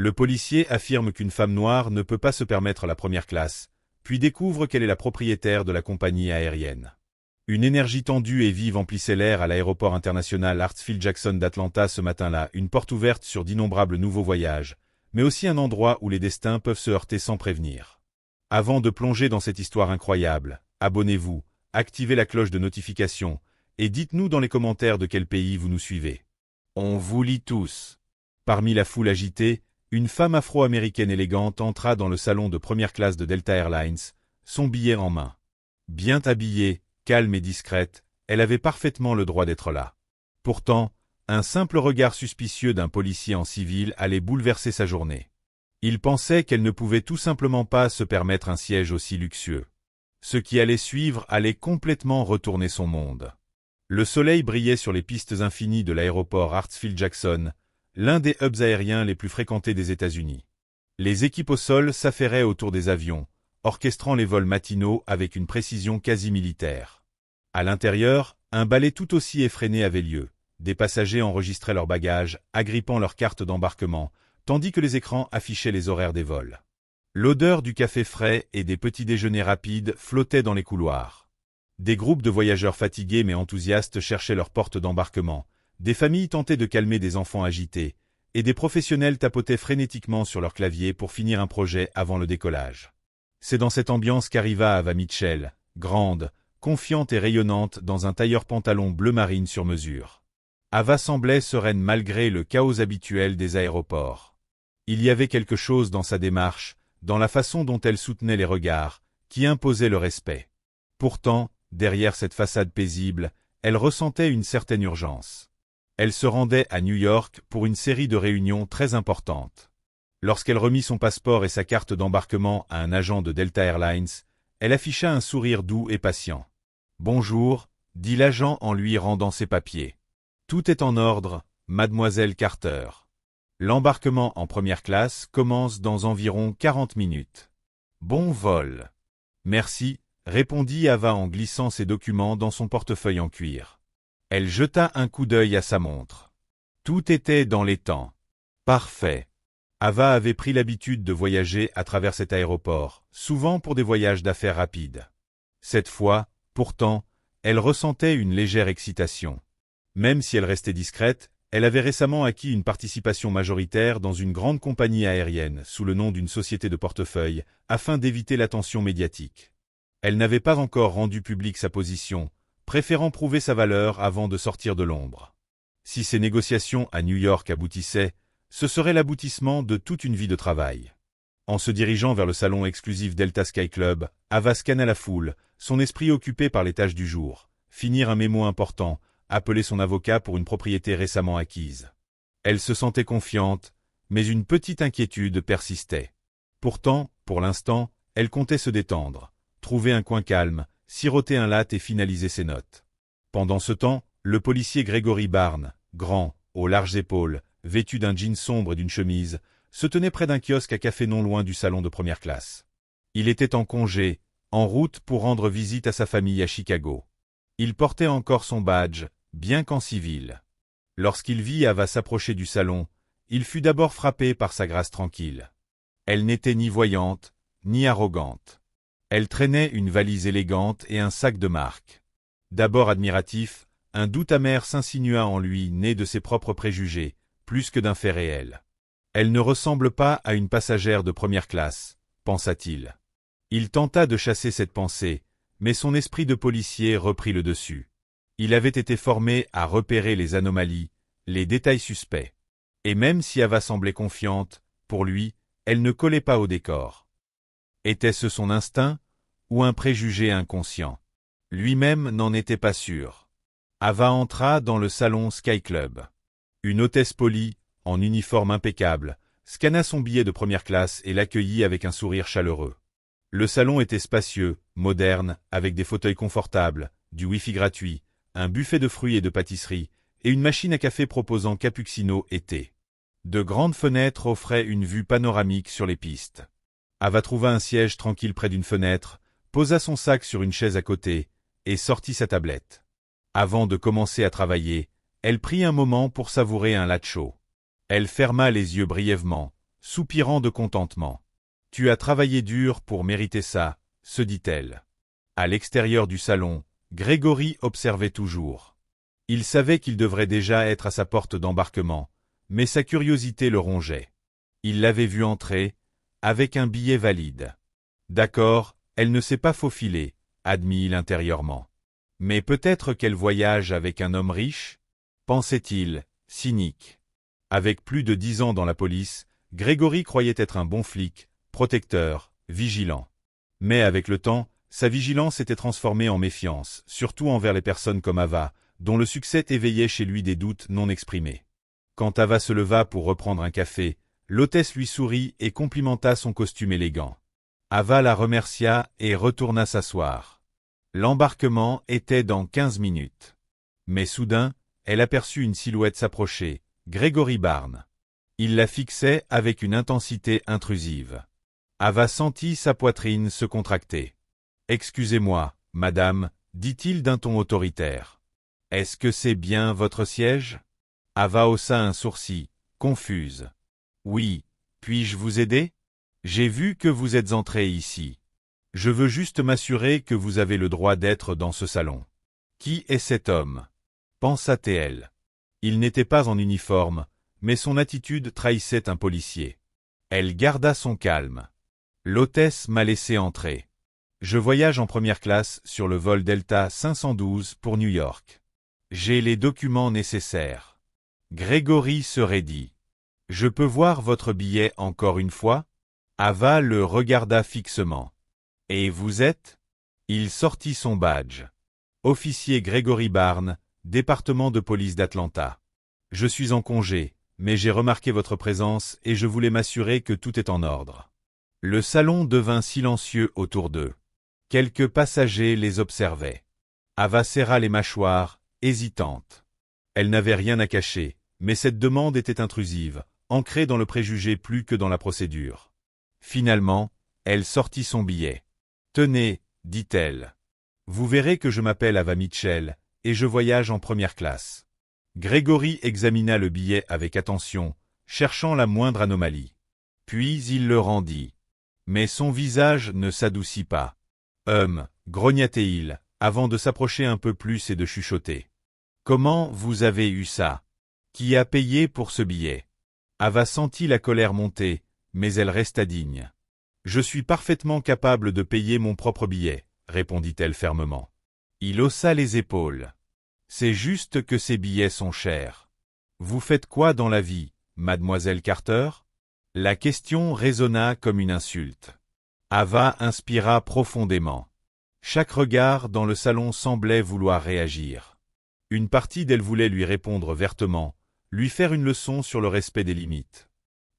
Le policier affirme qu'une femme noire ne peut pas se permettre la première classe, puis découvre qu'elle est la propriétaire de la compagnie aérienne. Une énergie tendue et vive emplissait l'air à l'aéroport international Hartsfield-Jackson d'Atlanta ce matin-là, une porte ouverte sur d'innombrables nouveaux voyages, mais aussi un endroit où les destins peuvent se heurter sans prévenir. Avant de plonger dans cette histoire incroyable, abonnez-vous, activez la cloche de notification, et dites-nous dans les commentaires de quel pays vous nous suivez. On vous lit tous. Parmi la foule agitée, une femme afro-américaine élégante entra dans le salon de première classe de Delta Airlines, son billet en main. Bien habillée, calme et discrète, elle avait parfaitement le droit d'être là. Pourtant, un simple regard suspicieux d'un policier en civil allait bouleverser sa journée. Il pensait qu'elle ne pouvait tout simplement pas se permettre un siège aussi luxueux. Ce qui allait suivre allait complètement retourner son monde. Le soleil brillait sur les pistes infinies de l'aéroport Hartsfield-Jackson, l'un des hubs aériens les plus fréquentés des États-Unis. Les équipes au sol s'affairaient autour des avions, orchestrant les vols matinaux avec une précision quasi militaire. À l'intérieur, un ballet tout aussi effréné avait lieu. Des passagers enregistraient leurs bagages, agrippant leurs cartes d'embarquement, tandis que les écrans affichaient les horaires des vols. L'odeur du café frais et des petits déjeuners rapides flottait dans les couloirs. Des groupes de voyageurs fatigués mais enthousiastes cherchaient leurs portes d'embarquement, des familles tentaient de calmer des enfants agités, et des professionnels tapotaient frénétiquement sur leur clavier pour finir un projet avant le décollage. C'est dans cette ambiance qu'arriva Ava Mitchell, grande, confiante et rayonnante dans un tailleur-pantalon bleu marine sur mesure. Ava semblait sereine malgré le chaos habituel des aéroports. Il y avait quelque chose dans sa démarche, dans la façon dont elle soutenait les regards, qui imposait le respect. Pourtant, derrière cette façade paisible, elle ressentait une certaine urgence. Elle se rendait à New York pour une série de réunions très importantes. Lorsqu'elle remit son passeport et sa carte d'embarquement à un agent de Delta Airlines, elle afficha un sourire doux et patient. « Bonjour », dit l'agent en lui rendant ses papiers. « Tout est en ordre, mademoiselle Carter. L'embarquement en première classe commence dans environ 40 minutes. Bon vol. » « Merci », répondit Ava en glissant ses documents dans son portefeuille en cuir. Elle jeta un coup d'œil à sa montre. Tout était dans les temps. Parfait. Ava avait pris l'habitude de voyager à travers cet aéroport, souvent pour des voyages d'affaires rapides. Cette fois, pourtant, elle ressentait une légère excitation. Même si elle restait discrète, elle avait récemment acquis une participation majoritaire dans une grande compagnie aérienne sous le nom d'une société de portefeuille, afin d'éviter l'attention médiatique. Elle n'avait pas encore rendu publique sa position, préférant prouver sa valeur avant de sortir de l'ombre. Si ces négociations à New York aboutissaient, ce serait l'aboutissement de toute une vie de travail. En se dirigeant vers le salon exclusif Delta Sky Club, Ava scannait la foule, son esprit occupé par les tâches du jour, finir un mémo important, appeler son avocat pour une propriété récemment acquise. Elle se sentait confiante, mais une petite inquiétude persistait. Pourtant, pour l'instant, elle comptait se détendre, trouver un coin calme, siroter un latte et finaliser ses notes. Pendant ce temps, le policier Gregory Barnes, grand, aux larges épaules, vêtu d'un jean sombre et d'une chemise, se tenait près d'un kiosque à café non loin du salon de première classe. Il était en congé, en route pour rendre visite à sa famille à Chicago. Il portait encore son badge, bien qu'en civil. Lorsqu'il vit Ava s'approcher du salon, il fut d'abord frappé par sa grâce tranquille. Elle n'était ni voyante, ni arrogante. Elle traînait une valise élégante et un sac de marque. D'abord admiratif, un doute amer s'insinua en lui, né de ses propres préjugés, plus que d'un fait réel. Elle ne ressemble pas à une passagère de première classe, pensa-t-il. Il tenta de chasser cette pensée, mais son esprit de policier reprit le dessus. Il avait été formé à repérer les anomalies, les détails suspects. Et même si Ava semblait confiante, pour lui, elle ne collait pas au décor. Était-ce son instinct, ou un préjugé inconscient? Lui-même n'en était pas sûr. Ava entra dans le salon Sky Club. Une hôtesse polie, en uniforme impeccable, scanna son billet de première classe et l'accueillit avec un sourire chaleureux. Le salon était spacieux, moderne, avec des fauteuils confortables, du wifi gratuit, un buffet de fruits et de pâtisseries, et une machine à café proposant cappuccino et thé. De grandes fenêtres offraient une vue panoramique sur les pistes. Ava trouva un siège tranquille près d'une fenêtre, posa son sac sur une chaise à côté, et sortit sa tablette. Avant de commencer à travailler, elle prit un moment pour savourer un latte chaud. Elle ferma les yeux brièvement, soupirant de contentement. « Tu as travaillé dur pour mériter ça », se dit-elle. À l'extérieur du salon, Grégory observait toujours. Il savait qu'il devrait déjà être à sa porte d'embarquement, mais sa curiosité le rongeait. Il l'avait vue entrer, avec un billet valide. D'accord, elle ne s'est pas faufilée, admit-il intérieurement. Mais peut-être qu'elle voyage avec un homme riche, pensait-il, cynique. Avec plus de 10 ans dans la police, Grégory croyait être un bon flic, protecteur, vigilant. Mais avec le temps, sa vigilance s'était transformée en méfiance, surtout envers les personnes comme Ava, dont le succès éveillait chez lui des doutes non exprimés. Quand Ava se leva pour reprendre un café, l'hôtesse lui sourit et complimenta son costume élégant. Ava la remercia et retourna s'asseoir. L'embarquement était dans 15 minutes. Mais soudain, elle aperçut une silhouette s'approcher, Grégory Barnes. Il la fixait avec une intensité intrusive. Ava sentit sa poitrine se contracter. « Excusez-moi, madame, dit-il d'un ton autoritaire. Est-ce que c'est bien votre siège ?» Ava haussa un sourcil, confuse. « Oui, puis-je vous aider ? J'ai vu que vous êtes entré ici. Je veux juste m'assurer que vous avez le droit d'être dans ce salon. » « Qui est cet homme ?» pensa-t-elle. Il n'était pas en uniforme, mais son attitude trahissait un policier. Elle garda son calme. « L'hôtesse m'a laissé entrer. Je voyage en première classe sur le vol Delta 512 pour New York. J'ai les documents nécessaires. » Grégory se raidit. « Je peux voir votre billet encore une fois ?» Ava le regarda fixement. « Et vous êtes ?» Il sortit son badge. « Officier Grégory Barnes, département de police d'Atlanta. Je suis en congé, mais j'ai remarqué votre présence et je voulais m'assurer que tout est en ordre. » Le salon devint silencieux autour d'eux. Quelques passagers les observaient. Ava serra les mâchoires, hésitante. Elle n'avait rien à cacher, mais cette demande était intrusive, ancrée dans le préjugé plus que dans la procédure. Finalement, elle sortit son billet. « Tenez, dit-elle. Vous verrez que je m'appelle Ava Mitchell, et je voyage en première classe. » Grégory examina le billet avec attention, cherchant la moindre anomalie. Puis il le rendit. Mais son visage ne s'adoucit pas. Grogna-t-il, avant de s'approcher un peu plus et de chuchoter. « Comment vous avez eu ça ? Qui a payé pour ce billet ?» Ava sentit la colère monter, mais elle resta digne. « Je suis parfaitement capable de payer mon propre billet, » répondit-elle fermement. Il haussa les épaules. « C'est juste que ces billets sont chers. Vous faites quoi dans la vie, mademoiselle Carter ?» La question résonna comme une insulte. Ava inspira profondément. Chaque regard dans le salon semblait vouloir réagir. Une partie d'elle voulait lui répondre vertement, lui faire une leçon sur le respect des limites.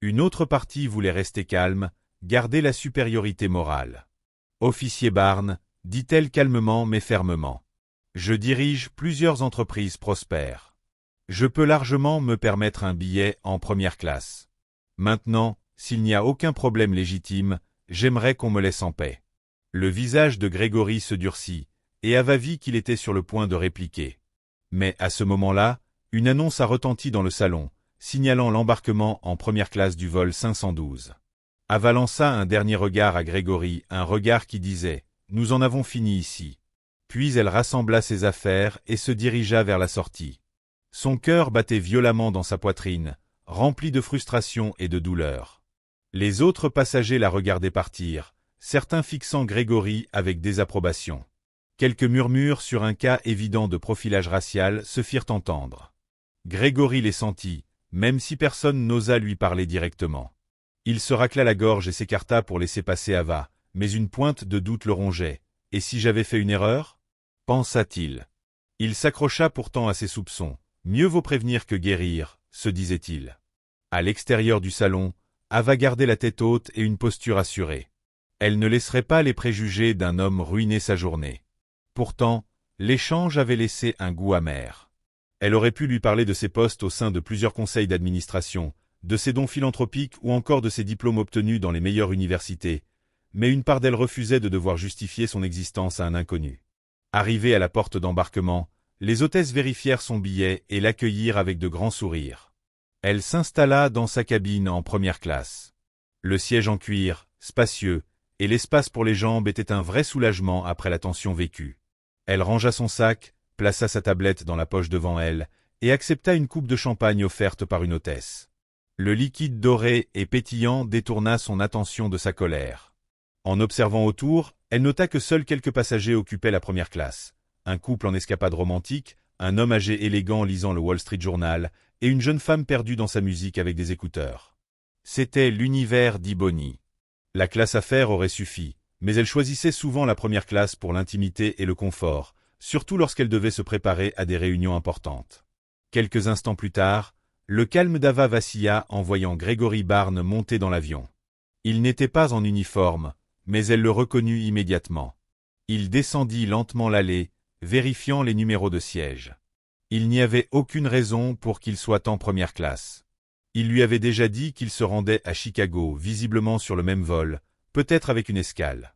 Une autre partie voulait rester calme, garder la supériorité morale. « Officier Barnes, » dit-elle calmement mais fermement. « Je dirige plusieurs entreprises prospères. Je peux largement me permettre un billet en première classe. Maintenant, s'il n'y a aucun problème légitime, j'aimerais qu'on me laisse en paix. » Le visage de Grégory se durcit, et Ava vit qu'il était sur le point de répliquer. Mais à ce moment-là, une annonce a retenti dans le salon, signalant l'embarquement en première classe du vol 512. Ava lança un dernier regard à Grégory, un regard qui disait « Nous en avons fini ici ». Puis elle rassembla ses affaires et se dirigea vers la sortie. Son cœur battait violemment dans sa poitrine, rempli de frustration et de douleur. Les autres passagers la regardaient partir, certains fixant Grégory avec désapprobation. Quelques murmures sur un cas évident de profilage racial se firent entendre. Grégory les sentit, même si personne n'osa lui parler directement. Il se racla la gorge et s'écarta pour laisser passer Ava, mais une pointe de doute le rongeait. « Et si j'avais fait une erreur ?» pensa-t-il. Il s'accrocha pourtant à ses soupçons. « Mieux vaut prévenir que guérir », se disait-il. À l'extérieur du salon, Ava gardait la tête haute et une posture assurée. Elle ne laisserait pas les préjugés d'un homme ruiner sa journée. Pourtant, l'échange avait laissé un goût amer. Elle aurait pu lui parler de ses postes au sein de plusieurs conseils d'administration, de ses dons philanthropiques ou encore de ses diplômes obtenus dans les meilleures universités, mais une part d'elle refusait de devoir justifier son existence à un inconnu. Arrivée à la porte d'embarquement, les hôtesses vérifièrent son billet et l'accueillirent avec de grands sourires. Elle s'installa dans sa cabine en première classe. Le siège en cuir, spacieux, et l'espace pour les jambes étaient un vrai soulagement après la tension vécue. Elle rangea son sac, plaça sa tablette dans la poche devant elle, et accepta une coupe de champagne offerte par une hôtesse. Le liquide doré et pétillant détourna son attention de sa colère. En observant autour, elle nota que seuls quelques passagers occupaient la première classe. Un couple en escapade romantique, un homme âgé élégant lisant le Wall Street Journal, et une jeune femme perdue dans sa musique avec des écouteurs. C'était l'univers d'Iboni. La classe affaires aurait suffi, mais elle choisissait souvent la première classe pour l'intimité et le confort, surtout lorsqu'elle devait se préparer à des réunions importantes. Quelques instants plus tard, le calme d'Ava vacilla en voyant Gregory Barnes monter dans l'avion. Il n'était pas en uniforme, mais elle le reconnut immédiatement. Il descendit lentement l'allée, vérifiant les numéros de siège. Il n'y avait aucune raison pour qu'il soit en première classe. Il lui avait déjà dit qu'il se rendait à Chicago, visiblement sur le même vol, peut-être avec une escale.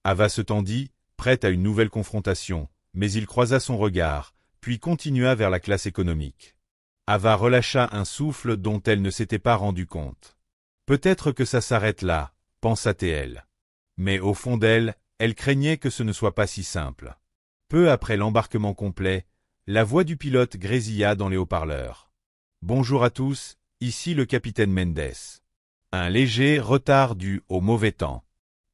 Ava se tendit, prête à une nouvelle confrontation, mais il croisa son regard, puis continua vers la classe économique. Ava relâcha un souffle dont elle ne s'était pas rendu compte. Peut-être que ça s'arrête là, pensa-t-elle. Mais au fond d'elle, elle craignait que ce ne soit pas si simple. Peu après l'embarquement complet, la voix du pilote grésilla dans les haut-parleurs. « Bonjour à tous, ici le capitaine Mendes. Un léger retard dû au mauvais temps.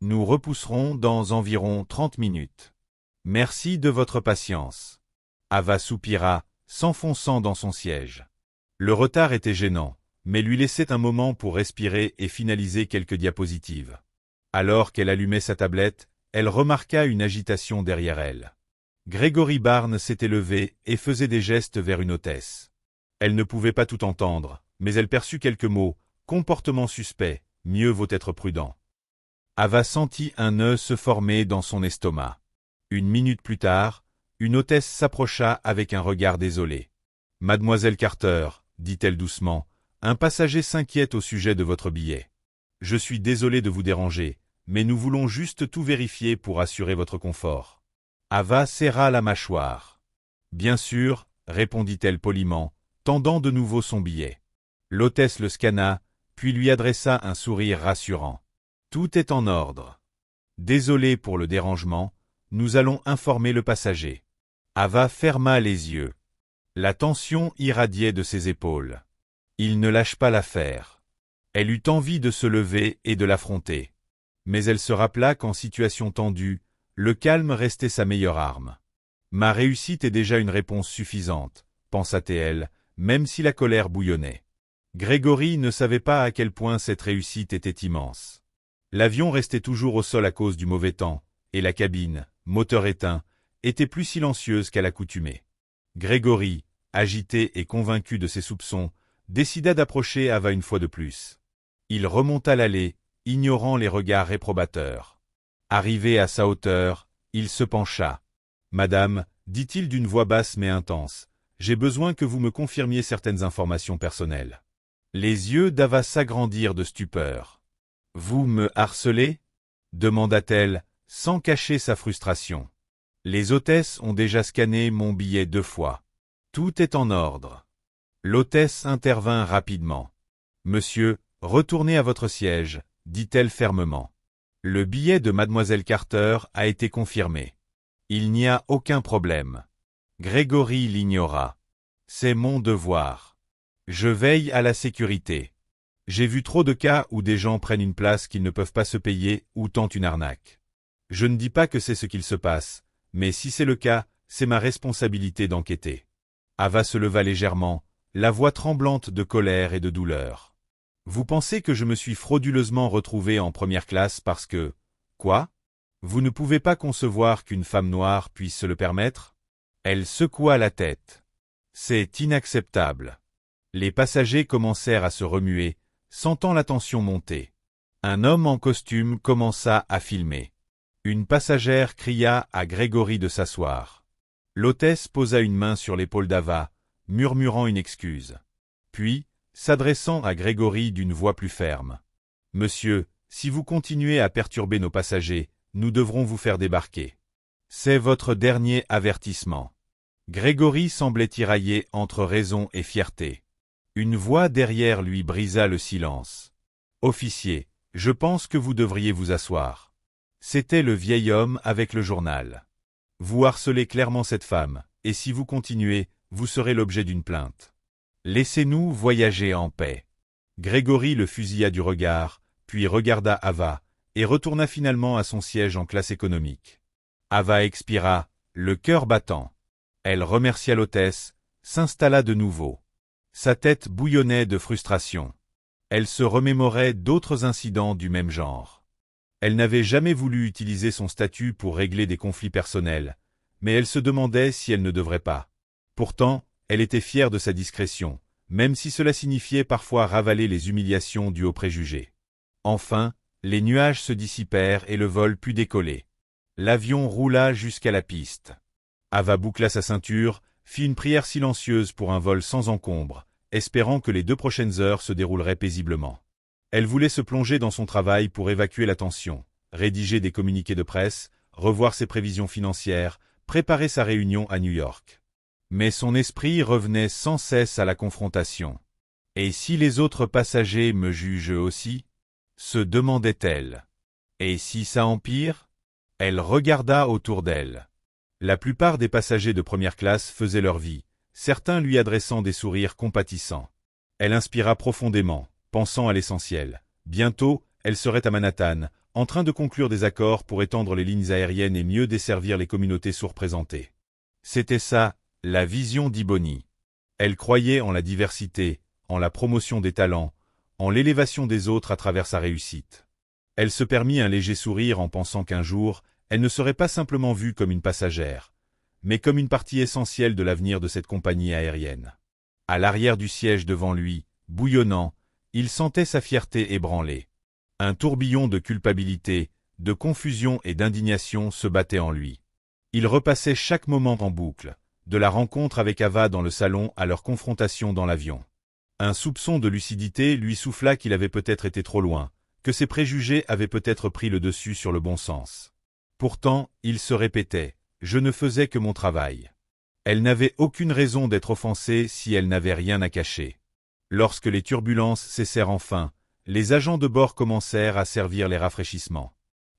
Nous repousserons dans environ 30 minutes. Merci de votre patience. » Ava soupira, s'enfonçant dans son siège. Le retard était gênant, mais lui laissait un moment pour respirer et finaliser quelques diapositives. Alors qu'elle allumait sa tablette, elle remarqua une agitation derrière elle. Gregory Barnes s'était levé et faisait des gestes vers une hôtesse. Elle ne pouvait pas tout entendre, mais elle perçut quelques mots, comportement suspect, mieux vaut être prudent. Ava sentit un nœud se former dans son estomac. Une minute plus tard, une hôtesse s'approcha avec un regard désolé. « Mademoiselle Carter, dit-elle doucement, un passager s'inquiète au sujet de votre billet. Je suis désolé de vous déranger, mais nous voulons juste tout vérifier pour assurer votre confort. » Ava serra la mâchoire. « Bien sûr, répondit-elle poliment, tendant de nouveau son billet. L'hôtesse le scanna, puis lui adressa un sourire rassurant. « Tout est en ordre. Désolé pour le dérangement, nous allons informer le passager. » Ava ferma les yeux. La tension irradiait de ses épaules. Il ne lâche pas l'affaire. Elle eut envie de se lever et de l'affronter. Mais elle se rappela qu'en situation tendue, le calme restait sa meilleure arme. « Ma réussite est déjà une réponse suffisante, » pensa-t-elle, même si la colère bouillonnait. Gregory ne savait pas à quel point cette réussite était immense. L'avion restait toujours au sol à cause du mauvais temps, et la cabine, moteur éteint, était plus silencieuse qu'à l'accoutumée. Gregory, agité et convaincu de ses soupçons, décida d'approcher Ava une fois de plus. Il remonta l'allée, ignorant les regards réprobateurs. Arrivé à sa hauteur, il se pencha. « Madame, dit-il d'une voix basse mais intense, j'ai besoin que vous me confirmiez certaines informations personnelles. » Les yeux d'Ava s'agrandirent de stupeur. « Vous me harcelez ?» demanda-t-elle, sans cacher sa frustration. « Les hôtesses ont déjà scanné mon billet 2 fois. Tout est en ordre. » L'hôtesse intervint rapidement. « Monsieur, retournez à votre siège, » dit-elle fermement. Le billet de Mademoiselle Carter a été confirmé. Il n'y a aucun problème. Gregory l'ignora. C'est mon devoir. Je veille à la sécurité. J'ai vu trop de cas où des gens prennent une place qu'ils ne peuvent pas se payer ou tentent une arnaque. Je ne dis pas que c'est ce qu'il se passe, mais si c'est le cas, c'est ma responsabilité d'enquêter. Ava se leva légèrement, la voix tremblante de colère et de douleur. Vous pensez que je me suis frauduleusement retrouvé en première classe parce que... Quoi? Vous ne pouvez pas concevoir qu'une femme noire puisse se le permettre? Elle secoua la tête. C'est inacceptable. Les passagers commencèrent à se remuer, sentant la tension monter. Un homme en costume commença à filmer. Une passagère cria à Gregory de s'asseoir. L'hôtesse posa une main sur l'épaule d'Ava, murmurant une excuse. Puis, s'adressant à Gregory d'une voix plus ferme. « Monsieur, si vous continuez à perturber nos passagers, nous devrons vous faire débarquer. C'est votre dernier avertissement. » Gregory semblait tiraillé entre raison et fierté. Une voix derrière lui brisa le silence. « Officier, je pense que vous devriez vous asseoir. » C'était le vieil homme avec le journal. « Vous harcelez clairement cette femme, et si vous continuez, vous serez l'objet d'une plainte. Laissez-nous voyager en paix. » Grégory le fusilla du regard, puis regarda Ava, et retourna finalement à son siège en classe économique. Ava expira, le cœur battant. Elle remercia l'hôtesse, s'installa de nouveau. Sa tête bouillonnait de frustration. Elle se remémorait d'autres incidents du même genre. Elle n'avait jamais voulu utiliser son statut pour régler des conflits personnels, mais elle se demandait si elle ne devrait pas. Pourtant, elle était fière de sa discrétion, même si cela signifiait parfois ravaler les humiliations dues aux préjugés. Enfin, les nuages se dissipèrent et le vol put décoller. L'avion roula jusqu'à la piste. Ava boucla sa ceinture, fit une prière silencieuse pour un vol sans encombre, espérant que les 2 prochaines heures se dérouleraient paisiblement. Elle voulait se plonger dans son travail pour évacuer la tension, rédiger des communiqués de presse, revoir ses prévisions financières, préparer sa réunion à New York. Mais son esprit revenait sans cesse à la confrontation. « Et si les autres passagers me jugent aussi ?» se demandait-elle. « Et si ça empire ?» Elle regarda autour d'elle. La plupart des passagers de première classe faisaient leur vie, certains lui adressant des sourires compatissants. Elle inspira profondément, pensant à l'essentiel. Bientôt, elle serait à Manhattan, en train de conclure des accords pour étendre les lignes aériennes et mieux desservir les communautés sous-représentées. C'était ça, la vision d'Iboni. Elle croyait en la diversité, en la promotion des talents, en l'élévation des autres à travers sa réussite. Elle se permit un léger sourire en pensant qu'un jour, elle ne serait pas simplement vue comme une passagère, mais comme une partie essentielle de l'avenir de cette compagnie aérienne. À l'arrière du siège devant lui, bouillonnant, il sentait sa fierté ébranlée. Un tourbillon de culpabilité, de confusion et d'indignation se battait en lui. Il repassait chaque moment en boucle, de la rencontre avec Ava dans le salon à leur confrontation dans l'avion. Un soupçon de lucidité lui souffla qu'il avait peut-être été trop loin, que ses préjugés avaient peut-être pris le dessus sur le bon sens. Pourtant, il se répétait, « Je ne faisais que mon travail. » Elle n'avait aucune raison d'être offensée si elle n'avait rien à cacher. Lorsque les turbulences cessèrent enfin, les agents de bord commencèrent à servir les rafraîchissements.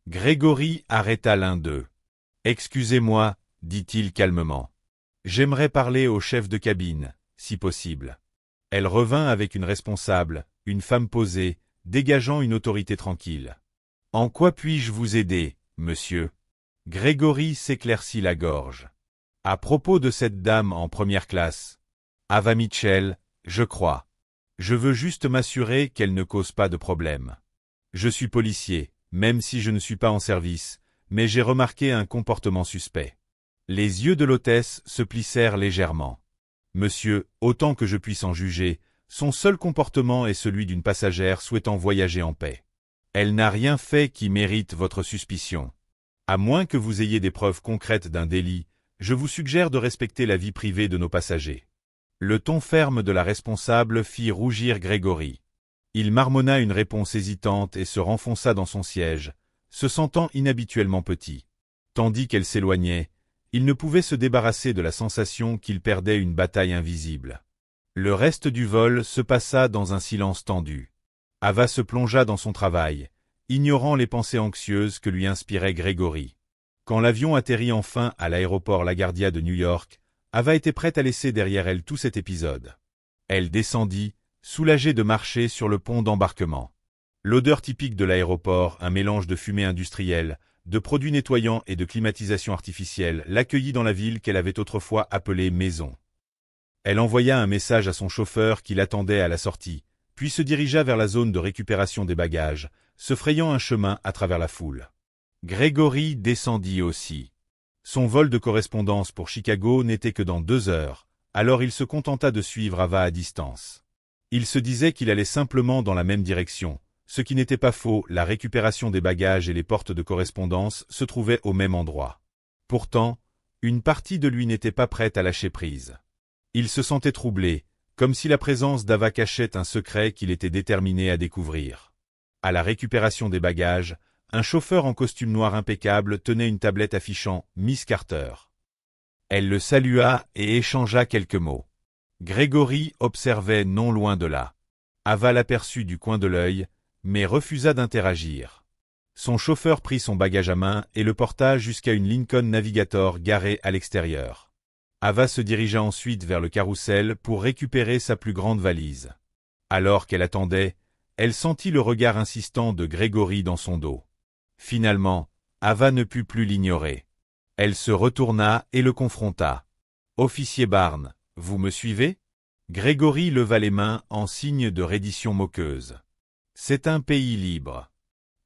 Grégory arrêta l'un d'eux. « Excusez-moi, » dit-il calmement. « J'aimerais parler au chef de cabine, si possible. » Elle revint avec une responsable, une femme posée, dégageant une autorité tranquille. « En quoi puis-je vous aider, monsieur ?» Grégory s'éclaircit la gorge. « À propos de cette dame en première classe. Ava Mitchell, je crois. Je veux juste m'assurer qu'elle ne cause pas de problème. Je suis policier, même si je ne suis pas en service, mais j'ai remarqué un comportement suspect. » Les yeux de l'hôtesse se plissèrent légèrement. « Monsieur, autant que je puisse en juger, son seul comportement est celui d'une passagère souhaitant voyager en paix. Elle n'a rien fait qui mérite votre suspicion. À moins que vous ayez des preuves concrètes d'un délit, je vous suggère de respecter la vie privée de nos passagers. » Le ton ferme de la responsable fit rougir Grégory. Il marmonna une réponse hésitante et se renfonça dans son siège, se sentant inhabituellement petit. Tandis qu'elle s'éloignait, il ne pouvait se débarrasser de la sensation qu'il perdait une bataille invisible. Le reste du vol se passa dans un silence tendu. Ava se plongea dans son travail, ignorant les pensées anxieuses que lui inspirait Grégory. Quand l'avion atterrit enfin à l'aéroport LaGuardia de New York, Ava était prête à laisser derrière elle tout cet épisode. Elle descendit, soulagée de marcher sur le pont d'embarquement. L'odeur typique de l'aéroport, un mélange de fumée industrielle, de produits nettoyants et de climatisation artificielle, l'accueillit dans la ville qu'elle avait autrefois appelée maison. Elle envoya un message à son chauffeur qui l'attendait à la sortie, puis se dirigea vers la zone de récupération des bagages, se frayant un chemin à travers la foule. Grégory descendit aussi. Son vol de correspondance pour Chicago n'était que dans 2 heures, alors il se contenta de suivre Ava à distance. Il se disait qu'il allait simplement dans la même direction. Ce qui n'était pas faux, la récupération des bagages et les portes de correspondance se trouvaient au même endroit. Pourtant, une partie de lui n'était pas prête à lâcher prise. Il se sentait troublé, comme si la présence d'Ava cachait un secret qu'il était déterminé à découvrir. À la récupération des bagages, un chauffeur en costume noir impeccable tenait une tablette affichant « Miss Carter ». Elle le salua et échangea quelques mots. Grégory observait non loin de là. Ava l'aperçut du coin de l'œil, mais refusa d'interagir. Son chauffeur prit son bagage à main et le porta jusqu'à une Lincoln Navigator garée à l'extérieur. Ava se dirigea ensuite vers le carrousel pour récupérer sa plus grande valise. Alors qu'elle attendait, elle sentit le regard insistant de Grégory dans son dos. Finalement, Ava ne put plus l'ignorer. Elle se retourna et le confronta. « Officier Barnes, vous me suivez ?» Grégory leva les mains en signe de reddition moqueuse. « C'est un pays libre.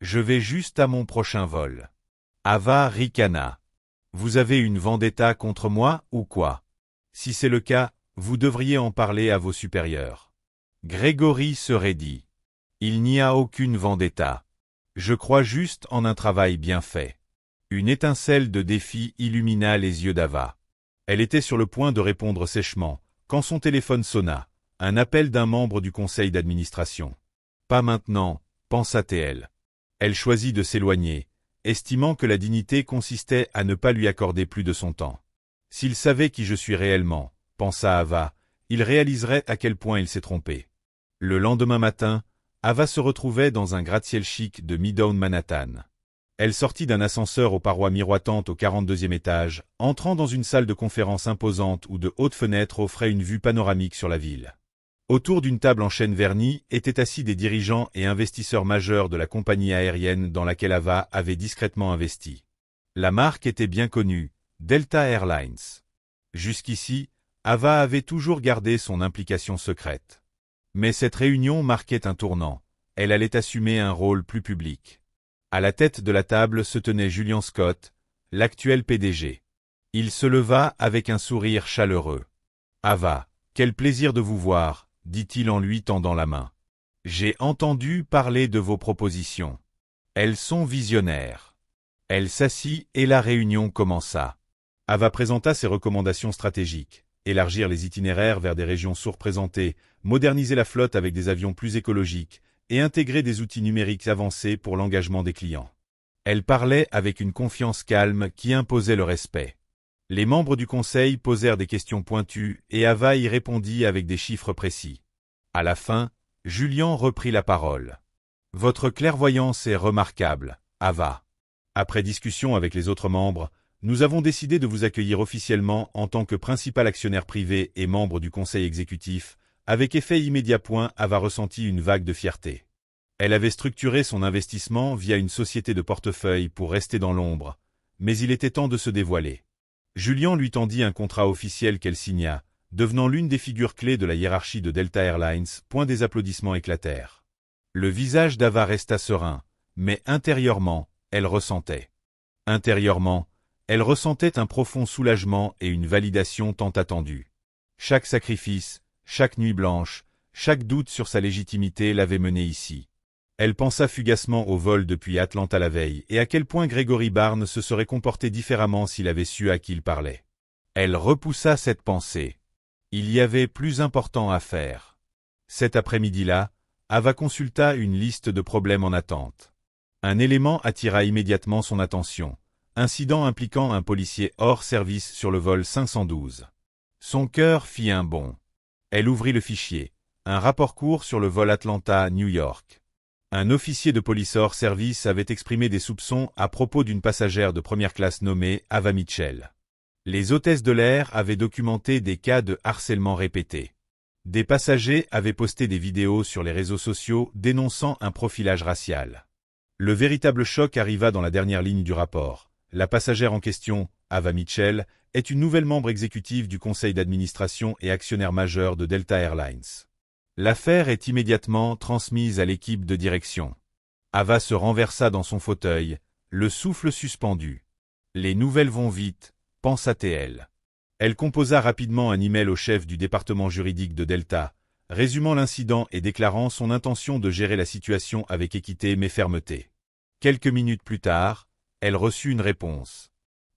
Je vais juste à mon prochain vol. » Ava ricana. « Vous avez une vendetta contre moi ou quoi? Si c'est le cas, vous devriez en parler à vos supérieurs. » Grégory se raidit. « Il n'y a aucune vendetta. Je crois juste en un travail bien fait. » Une étincelle de défi illumina les yeux d'Ava. Elle était sur le point de répondre sèchement, quand son téléphone sonna, un appel d'un membre du conseil d'administration. « Pas maintenant », pensa-t-elle. Elle choisit de s'éloigner, estimant que la dignité consistait à ne pas lui accorder plus de son temps. « S'il savait qui je suis réellement », pensa Ava, il réaliserait à quel point il s'est trompé. Le lendemain matin, Ava se retrouvait dans un gratte-ciel chic de Midtown Manhattan. Elle sortit d'un ascenseur aux parois miroitantes au 42e étage, entrant dans une salle de conférence imposante où de hautes fenêtres offraient une vue panoramique sur la ville. Autour d'une table en chêne verni étaient assis des dirigeants et investisseurs majeurs de la compagnie aérienne dans laquelle Ava avait discrètement investi. La marque était bien connue, Delta Airlines. Jusqu'ici, Ava avait toujours gardé son implication secrète. Mais cette réunion marquait un tournant, elle allait assumer un rôle plus public. À la tête de la table se tenait Julian Scott, l'actuel PDG. Il se leva avec un sourire chaleureux. « Ava, quel plaisir de vous voir », dit-il en lui tendant la main. « J'ai entendu parler de vos propositions. Elles sont visionnaires. » Elle s'assit et la réunion commença. Ava présenta ses recommandations stratégiques. Élargir les itinéraires vers des régions sous-représentées, moderniser la flotte avec des avions plus écologiques, et intégrer des outils numériques avancés pour l'engagement des clients. Elle parlait avec une confiance calme qui imposait le respect. Les membres du conseil posèrent des questions pointues et Ava y répondit avec des chiffres précis. À la fin, Julian reprit la parole. « Votre clairvoyance est remarquable, Ava. Après discussion avec les autres membres, nous avons décidé de vous accueillir officiellement en tant que principal actionnaire privé et membre du conseil exécutif. » Avec effet immédiat. Ava ressentit une vague de fierté. Elle avait structuré son investissement via une société de portefeuille pour rester dans l'ombre, mais il était temps de se dévoiler. Julian lui tendit un contrat officiel qu'elle signa, devenant l'une des figures clés de la hiérarchie de Delta Airlines. Des applaudissements éclatèrent. Le visage d'Ava resta serein, mais intérieurement, elle ressentait. Intérieurement, elle ressentait un profond soulagement et une validation tant attendue. Chaque sacrifice, chaque nuit blanche, chaque doute sur sa légitimité l'avait menée ici. Elle pensa fugacement au vol depuis Atlanta la veille et à quel point Grégory Barnes se serait comporté différemment s'il avait su à qui il parlait. Elle repoussa cette pensée. Il y avait plus important à faire. Cet après-midi-là, Ava consulta une liste de problèmes en attente. Un élément attira immédiatement son attention, incident impliquant un policier hors service sur le vol 512. Son cœur fit un bond. Elle ouvrit le fichier, un rapport court sur le vol Atlanta-New York. Un officier de police hors service avait exprimé des soupçons à propos d'une passagère de première classe nommée Ava Mitchell. Les hôtesses de l'air avaient documenté des cas de harcèlement répétés. Des passagers avaient posté des vidéos sur les réseaux sociaux dénonçant un profilage racial. Le véritable choc arriva dans la dernière ligne du rapport. La passagère en question, Ava Mitchell, est une nouvelle membre exécutive du conseil d'administration et actionnaire majeur de Delta Airlines. L'affaire est immédiatement transmise à l'équipe de direction. Ava se renversa dans son fauteuil, le souffle suspendu. Les nouvelles vont vite, pensa-t-elle. Elle composa rapidement un email au chef du département juridique de Delta, résumant l'incident et déclarant son intention de gérer la situation avec équité mais fermeté. Quelques minutes plus tard, elle reçut une réponse.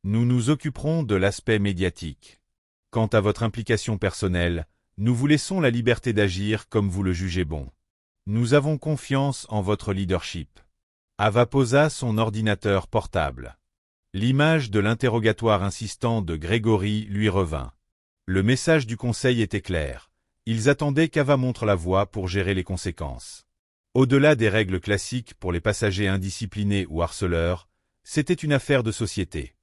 Nous nous occuperons de l'aspect médiatique. Quant à votre implication personnelle, nous vous laissons la liberté d'agir comme vous le jugez bon. Nous avons confiance en votre leadership. Ava posa son ordinateur portable. L'image de l'interrogatoire insistant de Grégory lui revint. Le message du conseil était clair. Ils attendaient qu'Ava montre la voie pour gérer les conséquences. Au-delà des règles classiques pour les passagers indisciplinés ou harceleurs, c'était une affaire de société.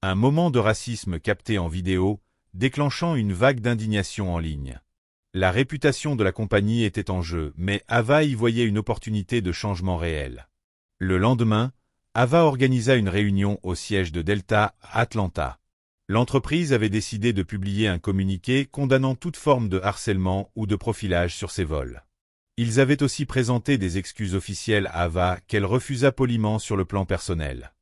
Un moment de racisme capté en vidéo, déclenchant une vague d'indignation en ligne. La réputation de la compagnie était en jeu, mais Ava y voyait une opportunité de changement réel. Le lendemain, Ava organisa une réunion au siège de Delta à Atlanta. L'entreprise avait décidé de publier un communiqué condamnant toute forme de harcèlement ou de profilage sur ses vols. Ils avaient aussi présenté des excuses officielles à Ava qu'elle refusa poliment sur le plan personnel.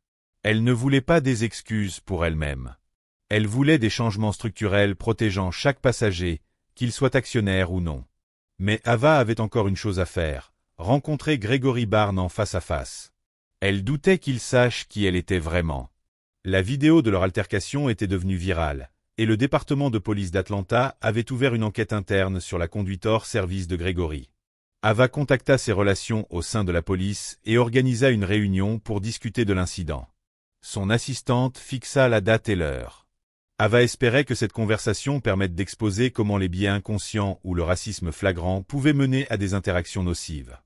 Elle ne voulait pas des excuses pour elle-même. Elle voulait des changements structurels protégeant chaque passager, qu'il soit actionnaire ou non. Mais Ava avait encore une chose à faire, rencontrer Gregory Barnes en face à face. Elle doutait qu'il sache qui elle était vraiment. La vidéo de leur altercation était devenue virale, et le département de police d'Atlanta avait ouvert une enquête interne sur la conduite hors service de Gregory. Ava contacta ses relations au sein de la police et organisa une réunion pour discuter de l'incident. Son assistante fixa la date et l'heure. Ava espérait que cette conversation permette d'exposer comment les biais inconscients ou le racisme flagrant pouvaient mener à des interactions nocives.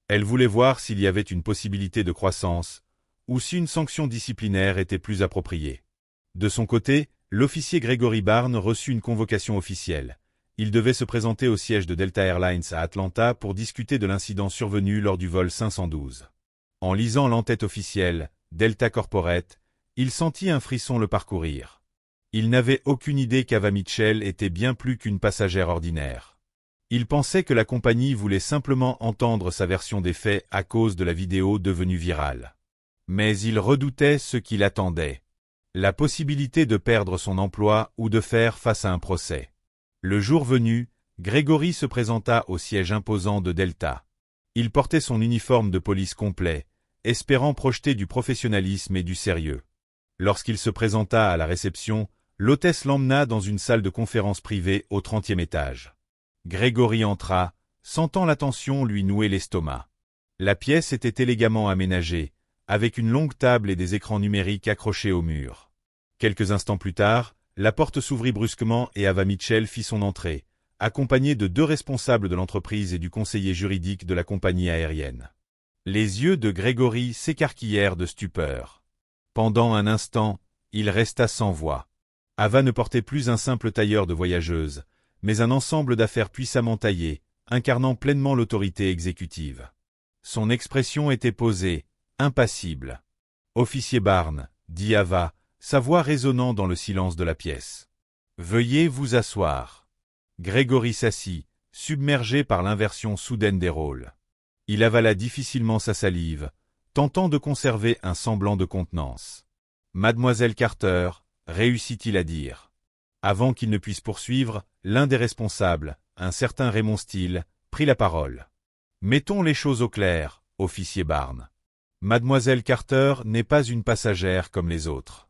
Elle voulait voir s'il y avait une possibilité de croissance, ou si une sanction disciplinaire était plus appropriée. De son côté, l'officier Gregory Barnes reçut une convocation officielle. Il devait se présenter au siège de Delta Airlines à Atlanta pour discuter de l'incident survenu lors du vol 512. En lisant l'entête officielle, Delta Corporate, il sentit un frisson le parcourir. Il n'avait aucune idée qu'Ava Mitchell était bien plus qu'une passagère ordinaire. Il pensait que la compagnie voulait simplement entendre sa version des faits à cause de la vidéo devenue virale. Mais il redoutait ce qui l'attendait. La possibilité de perdre son emploi ou de faire face à un procès. Le jour venu, Gregory se présenta au siège imposant de Delta. Il portait son uniforme de police complet, espérant projeter du professionnalisme et du sérieux. Lorsqu'il se présenta à la réception, l'hôtesse l'emmena dans une salle de conférence privée au 30e étage. Gregory entra, sentant la tension lui nouer l'estomac. La pièce était élégamment aménagée, avec une longue table et des écrans numériques accrochés au mur. Quelques instants plus tard, la porte s'ouvrit brusquement et Ava Mitchell fit son entrée, accompagnée de 2 responsables de l'entreprise et du conseiller juridique de la compagnie aérienne. Les yeux de Gregory s'écarquillèrent de stupeur. Pendant un instant, il resta sans voix. Ava ne portait plus un simple tailleur de voyageuse, mais un ensemble d'affaires puissamment taillées, incarnant pleinement l'autorité exécutive. Son expression était posée, impassible. « Officier Barnes, » dit Ava, sa voix résonnant dans le silence de la pièce. « Veuillez vous asseoir. » Gregory s'assit, submergé par l'inversion soudaine des rôles. Il avala difficilement sa salive, tentant de conserver un semblant de contenance. « Mademoiselle Carter, » réussit-il à dire. Avant qu'il ne puisse poursuivre, l'un des responsables, un certain Raymond Steele, prit la parole. « Mettons les choses au clair, officier Barnes. Mademoiselle Carter n'est pas une passagère comme les autres.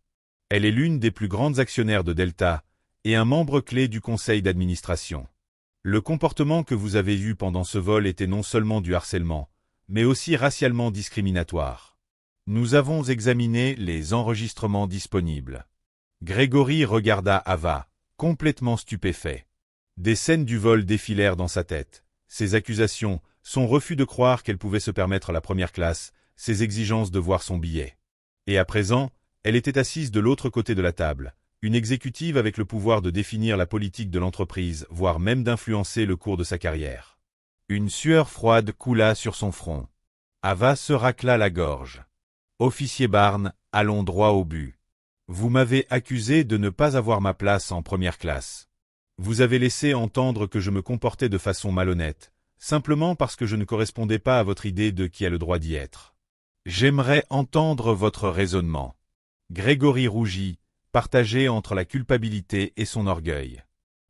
Elle est l'une des plus grandes actionnaires de Delta et un membre clé du conseil d'administration. Le comportement que vous avez eu pendant ce vol était non seulement du harcèlement, mais aussi racialement discriminatoire. Nous avons examiné les enregistrements disponibles. » Gregory regarda Ava, complètement stupéfait. Des scènes du vol défilèrent dans sa tête. Ses accusations, son refus de croire qu'elle pouvait se permettre la première classe, ses exigences de voir son billet. Et à présent, elle était assise de l'autre côté de la table, une exécutive avec le pouvoir de définir la politique de l'entreprise, voire même d'influencer le cours de sa carrière. Une sueur froide coula sur son front. Ava se racla la gorge. « Officier Barnes, allons droit au but. Vous m'avez accusé de ne pas avoir ma place en première classe. Vous avez laissé entendre que je me comportais de façon malhonnête, simplement parce que je ne correspondais pas à votre idée de qui a le droit d'y être. J'aimerais entendre votre raisonnement. » Gregory rougit, partagé entre la culpabilité et son orgueil.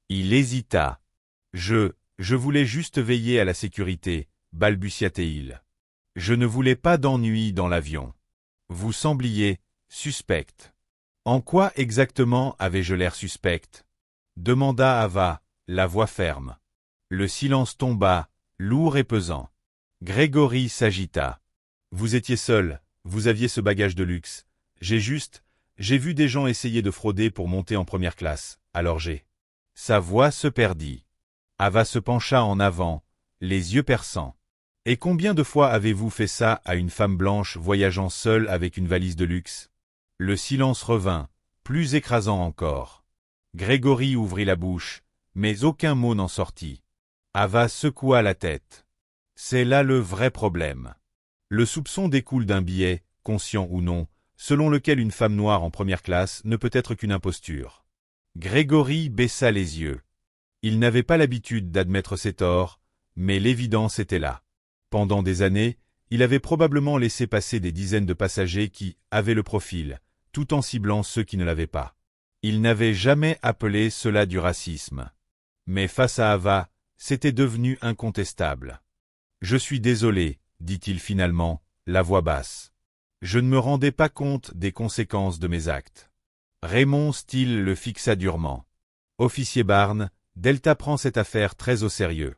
Il hésita. « Je voulais juste veiller à la sécurité, » balbutia-t-il. « Je ne voulais pas d'ennui dans l'avion. Vous sembliez suspecte. » « En quoi exactement avais-je l'air suspecte ?» demanda Ava, la voix ferme. Le silence tomba, lourd et pesant. Gregory s'agita. « Vous étiez seul, vous aviez ce bagage de luxe. J'ai vu des gens essayer de frauder pour monter en première classe, alors j'ai. » Sa voix se perdit. Ava se pencha en avant, les yeux perçants. « Et combien de fois avez-vous fait ça à une femme blanche voyageant seule avec une valise de luxe ?» Le silence revint, plus écrasant encore. Grégory ouvrit la bouche, mais aucun mot n'en sortit. Ava secoua la tête. C'est là le vrai problème. Le soupçon découle d'un biais, conscient ou non, selon lequel une femme noire en première classe ne peut être qu'une imposture. Grégory baissa les yeux. Il n'avait pas l'habitude d'admettre ses torts, mais l'évidence était là. Pendant des années, il avait probablement laissé passer des dizaines de passagers qui avaient le profil, tout en ciblant ceux qui ne l'avaient pas. Il n'avait jamais appelé cela du racisme. Mais face à Ava, c'était devenu incontestable. « Je suis désolé, » dit-il finalement, la voix basse. « Je ne me rendais pas compte des conséquences de mes actes. » Raymond Steele le fixa durement. « Officier Barnes, Delta prend cette affaire très au sérieux.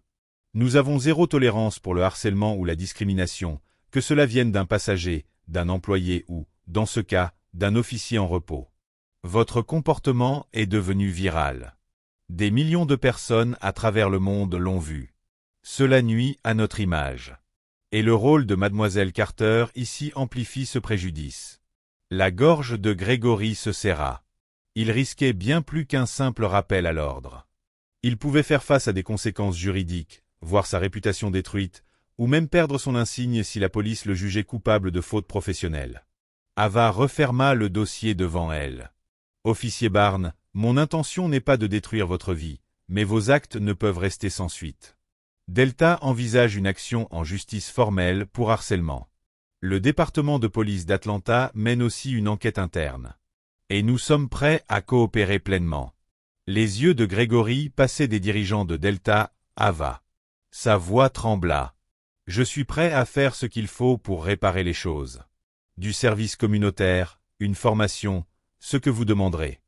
Nous avons zéro tolérance pour le harcèlement ou la discrimination, que cela vienne d'un passager, d'un employé ou, dans ce cas, d'un officier en repos. Votre comportement est devenu viral. Des millions de personnes à travers le monde l'ont vu. Cela nuit à notre image. Et le rôle de Mademoiselle Carter ici amplifie ce préjudice. » La gorge de Grégory se serra. Il risquait bien plus qu'un simple rappel à l'ordre. Il pouvait faire face à des conséquences juridiques, voir sa réputation détruite, ou même perdre son insigne si la police le jugeait coupable de faute professionnelle. Ava referma le dossier devant elle. « Officier Barnes, mon intention n'est pas de détruire votre vie, mais vos actes ne peuvent rester sans suite. Delta envisage une action en justice formelle pour harcèlement. Le département de police d'Atlanta mène aussi une enquête interne. Et nous sommes prêts à coopérer pleinement. » Les yeux de Grégory passaient des dirigeants de Delta à Ava. Sa voix trembla. « Je suis prêt à faire ce qu'il faut pour réparer les choses. Du service communautaire, une formation, ce que vous demanderez. »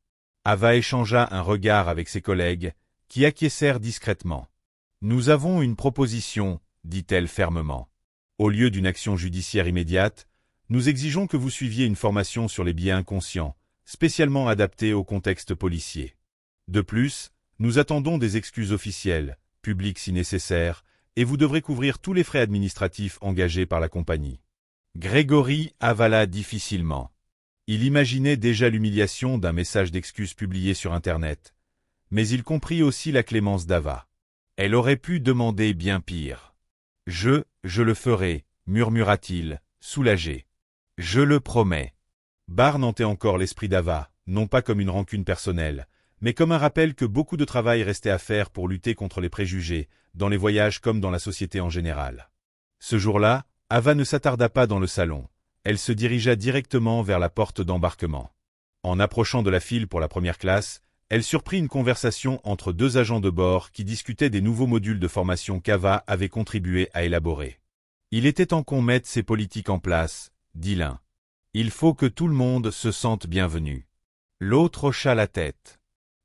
Ava échangea un regard avec ses collègues, qui acquiescèrent discrètement. « Nous avons une proposition, » dit-elle fermement. « Au lieu d'une action judiciaire immédiate, nous exigeons que vous suiviez une formation sur les biais inconscients, spécialement adaptée au contexte policier. De plus, nous attendons des excuses officielles, publiques si nécessaire, et vous devrez couvrir tous les frais administratifs engagés par la compagnie. » Grégory avala difficilement. Il imaginait déjà l'humiliation d'un message d'excuse publié sur Internet. Mais il comprit aussi la clémence d'Ava. Elle aurait pu demander bien pire. « Je le ferai, » murmura-t-il, soulagé. « Je le promets. » Barnes hantait encore l'esprit d'Ava, non pas comme une rancune personnelle, mais comme un rappel que beaucoup de travail restait à faire pour lutter contre les préjugés, dans les voyages comme dans la société en général. Ce jour-là, Ava ne s'attarda pas dans le salon. Elle se dirigea directement vers la porte d'embarquement. En approchant de la file pour la première classe, elle surprit une conversation entre deux agents de bord qui discutaient des nouveaux modules de formation qu'Ava avait contribué à élaborer. « Il était temps qu'on mette ces politiques en place, » dit l'un. « Il faut que tout le monde se sente bienvenu. » L'autre hocha la tête.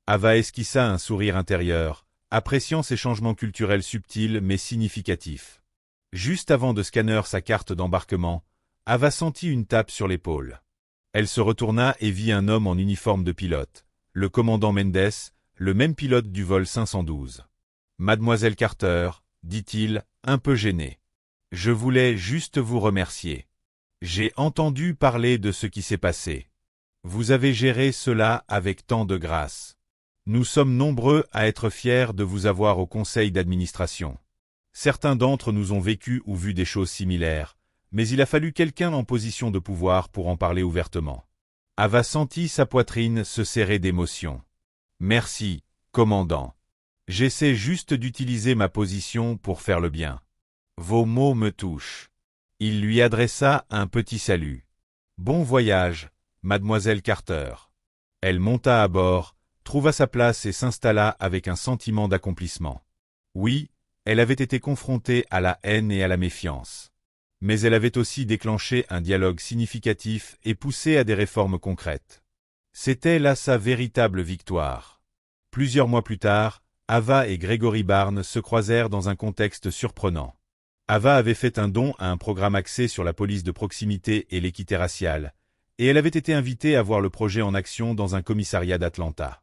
Ava esquissa un sourire intérieur, appréciant ces changements culturels subtils mais significatifs. Juste avant de scanner sa carte d'embarquement, Ava sentit une tape sur l'épaule. Elle se retourna et vit un homme en uniforme de pilote, le commandant Mendes, le même pilote du vol 512. « Mademoiselle Carter, » dit-il, un peu gêné. « Je voulais juste vous remercier. J'ai entendu parler de ce qui s'est passé. Vous avez géré cela avec tant de grâce. Nous sommes nombreux à être fiers de vous avoir au conseil d'administration. Certains d'entre nous ont vécu ou vu des choses similaires, mais il a fallu quelqu'un en position de pouvoir pour en parler ouvertement. » Ava sentit sa poitrine se serrer d'émotion. « Merci, commandant. J'essaie juste d'utiliser ma position pour faire le bien. Vos mots me touchent. » Il lui adressa un petit salut. « Bon voyage, mademoiselle Carter. » Elle monta à bord, trouva sa place et s'installa avec un sentiment d'accomplissement. Oui, elle avait été confrontée à la haine et à la méfiance. Mais elle avait aussi déclenché un dialogue significatif et poussé à des réformes concrètes. C'était là sa véritable victoire. Plusieurs mois plus tard, Ava et Grégory Barnes se croisèrent dans un contexte surprenant. Ava avait fait un don à un programme axé sur la police de proximité et l'équité raciale, et elle avait été invitée à voir le projet en action dans un commissariat d'Atlanta.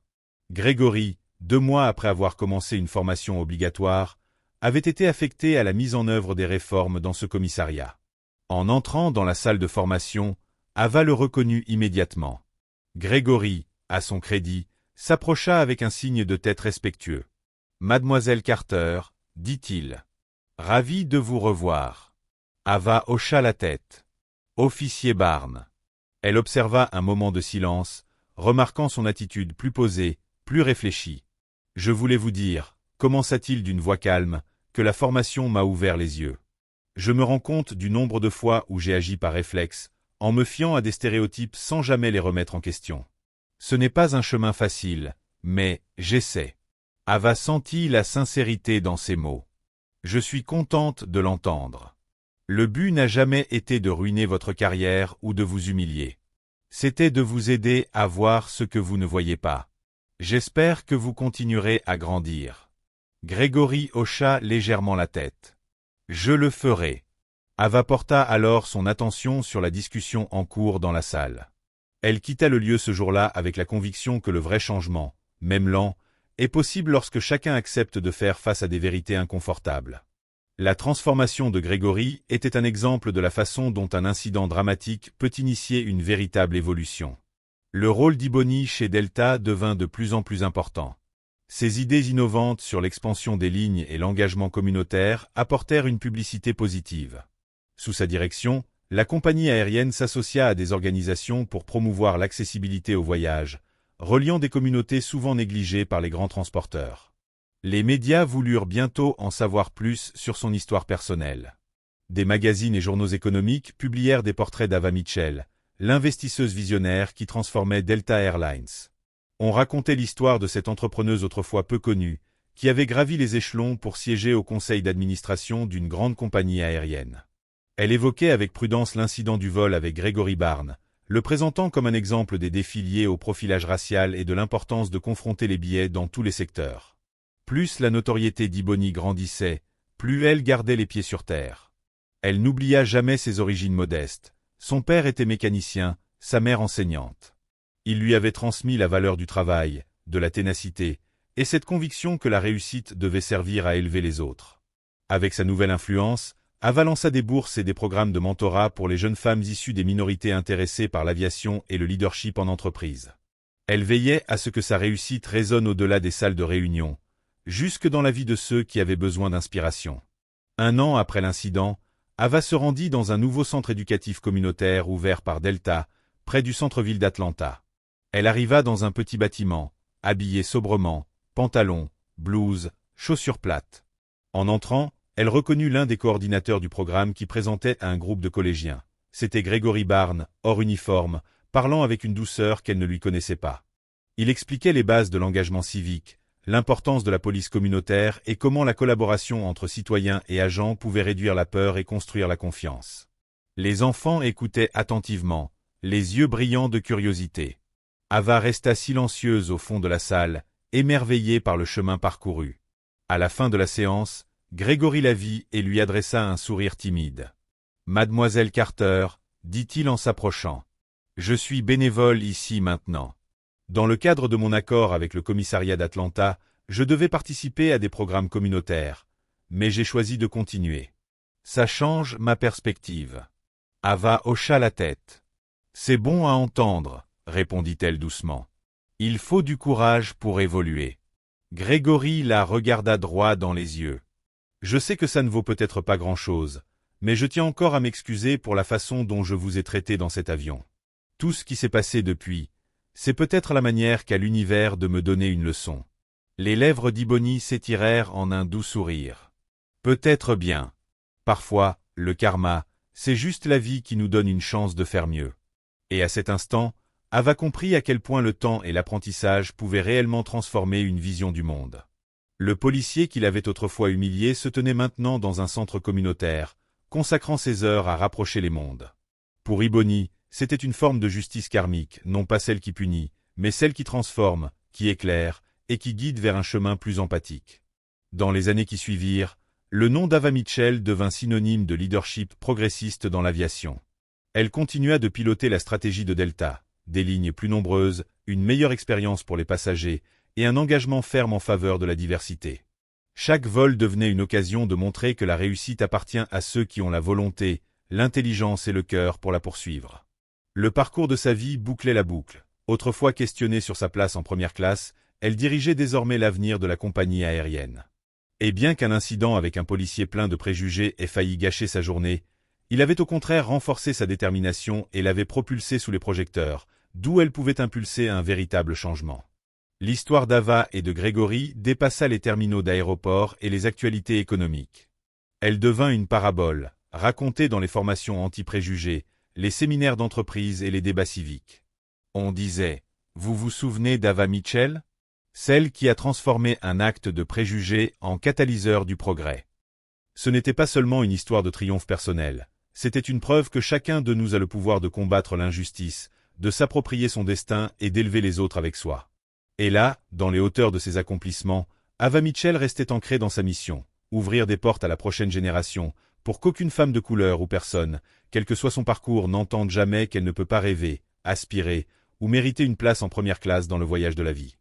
Grégory, 2 mois après avoir commencé une formation obligatoire, avait été affecté à la mise en œuvre des réformes dans ce commissariat. En entrant dans la salle de formation, Ava le reconnut immédiatement. Grégory, à son crédit, s'approcha avec un signe de tête respectueux. « Mademoiselle Carter, dit-il. Ravi de vous revoir. » Ava hocha la tête. « Officier Barnes. » Elle observa un moment de silence, remarquant son attitude plus posée, plus réfléchie. « Je voulais vous dire, » commença-t-il d'une voix calme, « que la formation m'a ouvert les yeux. Je me rends compte du nombre de fois où j'ai agi par réflexe, en me fiant à des stéréotypes sans jamais les remettre en question. Ce n'est pas un chemin facile, mais j'essaie. » Ava sentit la sincérité dans ses mots. « Je suis contente de l'entendre. Le but n'a jamais été de ruiner votre carrière ou de vous humilier. C'était de vous aider à voir ce que vous ne voyez pas. J'espère que vous continuerez à grandir. » Grégory hocha légèrement la tête. « Je le ferai. » Ava porta alors son attention sur la discussion en cours dans la salle. Elle quitta le lieu ce jour-là avec la conviction que le vrai changement, même lent, est possible lorsque chacun accepte de faire face à des vérités inconfortables. La transformation de Grégory était un exemple de la façon dont un incident dramatique peut initier une véritable évolution. Le rôle d'Ibony chez Delta devint de plus en plus important. Ses idées innovantes sur l'expansion des lignes et l'engagement communautaire apportèrent une publicité positive. Sous sa direction, la compagnie aérienne s'associa à des organisations pour promouvoir l'accessibilité au voyage, reliant des communautés souvent négligées par les grands transporteurs. Les médias voulurent bientôt en savoir plus sur son histoire personnelle. Des magazines et journaux économiques publièrent des portraits d'Ava Mitchell, l'investisseuse visionnaire qui transformait Delta Airlines. On racontait l'histoire de cette entrepreneuse autrefois peu connue, qui avait gravi les échelons pour siéger au conseil d'administration d'une grande compagnie aérienne. Elle évoquait avec prudence l'incident du vol avec Grégory Barnes, le présentant comme un exemple des défis liés au profilage racial et de l'importance de confronter les biais dans tous les secteurs. Plus la notoriété d'Ibony grandissait, plus elle gardait les pieds sur terre. Elle n'oublia jamais ses origines modestes. Son père était mécanicien, sa mère enseignante. Il lui avait transmis la valeur du travail, de la ténacité, et cette conviction que la réussite devait servir à élever les autres. Avec sa nouvelle influence, Ava lança des bourses et des programmes de mentorat pour les jeunes femmes issues des minorités intéressées par l'aviation et le leadership en entreprise. Elle veillait à ce que sa réussite résonne au-delà des salles de réunion, jusque dans la vie de ceux qui avaient besoin d'inspiration. 1 an après l'incident, Ava se rendit dans un nouveau centre éducatif communautaire ouvert par Delta, près du centre-ville d'Atlanta. Elle arriva dans un petit bâtiment, habillée sobrement, pantalon, blouse, chaussures plates. En entrant, elle reconnut l'un des coordinateurs du programme qui présentait à un groupe de collégiens. C'était Grégory Barnes, hors uniforme, parlant avec une douceur qu'elle ne lui connaissait pas. Il expliquait les bases de l'engagement civique, l'importance de la police communautaire et comment la collaboration entre citoyens et agents pouvait réduire la peur et construire la confiance. Les enfants écoutaient attentivement, les yeux brillants de curiosité. Ava resta silencieuse au fond de la salle, émerveillée par le chemin parcouru. À la fin de la séance, Grégory la vit et lui adressa un sourire timide. « Mademoiselle Carter, » dit-il en s'approchant. « Je suis bénévole ici maintenant. Dans le cadre de mon accord avec le commissariat d'Atlanta, je devais participer à des programmes communautaires, mais j'ai choisi de continuer. Ça change ma perspective. » Ava hocha la tête. « C'est bon à entendre, » répondit-elle doucement. « Il faut du courage pour évoluer. » Grégory la regarda droit dans les yeux. « Je sais que ça ne vaut peut-être pas grand-chose, mais je tiens encore à m'excuser pour la façon dont je vous ai traité dans cet avion. Tout ce qui s'est passé depuis, c'est peut-être la manière qu'a l'univers de me donner une leçon. » Les lèvres d'Ibony s'étirèrent en un doux sourire. « Peut-être bien. Parfois, le karma, c'est juste la vie qui nous donne une chance de faire mieux. » Et à cet instant, Ava comprit à quel point le temps et l'apprentissage pouvaient réellement transformer une vision du monde. Le policier qui l'avait autrefois humilié se tenait maintenant dans un centre communautaire, consacrant ses heures à rapprocher les mondes. Pour Ibony, c'était une forme de justice karmique, non pas celle qui punit, mais celle qui transforme, qui éclaire, et qui guide vers un chemin plus empathique. Dans les années qui suivirent, le nom d'Ava Mitchell devint synonyme de leadership progressiste dans l'aviation. Elle continua de piloter la stratégie de Delta, des lignes plus nombreuses, une meilleure expérience pour les passagers, et un engagement ferme en faveur de la diversité. Chaque vol devenait une occasion de montrer que la réussite appartient à ceux qui ont la volonté, l'intelligence et le cœur pour la poursuivre. Le parcours de sa vie bouclait la boucle. Autrefois questionnée sur sa place en première classe, elle dirigeait désormais l'avenir de la compagnie aérienne. Et bien qu'un incident avec un policier plein de préjugés ait failli gâcher sa journée, il avait au contraire renforcé sa détermination et l'avait propulsée sous les projecteurs, d'où elle pouvait impulser un véritable changement. L'histoire d'Ava et de Grégory dépassa les terminaux d'aéroports et les actualités économiques. Elle devint une parabole, racontée dans les formations anti-préjugés, les séminaires d'entreprise et les débats civiques. On disait « Vous vous souvenez d'Ava Mitchell ?» Celle qui a transformé un acte de préjugé en catalyseur du progrès. Ce n'était pas seulement une histoire de triomphe personnel, c'était une preuve que chacun de nous a le pouvoir de combattre l'injustice, de s'approprier son destin et d'élever les autres avec soi. Et là, dans les hauteurs de ses accomplissements, Ava Mitchell restait ancrée dans sa mission, ouvrir des portes à la prochaine génération, pour qu'aucune femme de couleur ou personne, quel que soit son parcours, n'entende jamais qu'elle ne peut pas rêver, aspirer, ou mériter une place en première classe dans le voyage de la vie.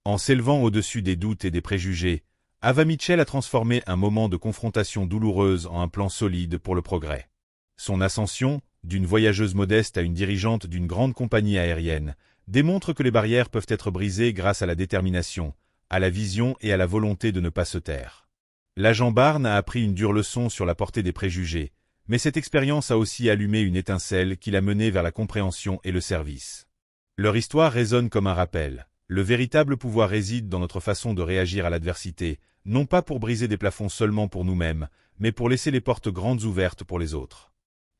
En s'élevant au-dessus des doutes et des préjugés, Ava Mitchell a transformé un moment de confrontation douloureuse en un plan solide pour le progrès. Son ascension, d'une voyageuse modeste à une dirigeante d'une grande compagnie aérienne, démontre que les barrières peuvent être brisées grâce à la détermination, à la vision et à la volonté de ne pas se taire. L'agent Barnes a appris une dure leçon sur la portée des préjugés, mais cette expérience a aussi allumé une étincelle qui l'a mené vers la compréhension et le service. Leur histoire résonne comme un rappel. Le véritable pouvoir réside dans notre façon de réagir à l'adversité, non pas pour briser des plafonds seulement pour nous-mêmes, mais pour laisser les portes grandes ouvertes pour les autres.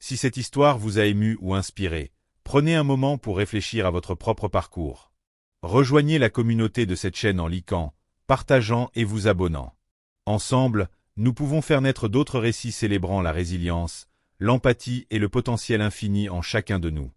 Si cette histoire vous a ému ou inspiré, prenez un moment pour réfléchir à votre propre parcours. Rejoignez la communauté de cette chaîne en likant, partageant et vous abonnant. Ensemble, nous pouvons faire naître d'autres récits célébrant la résilience, l'empathie et le potentiel infini en chacun de nous.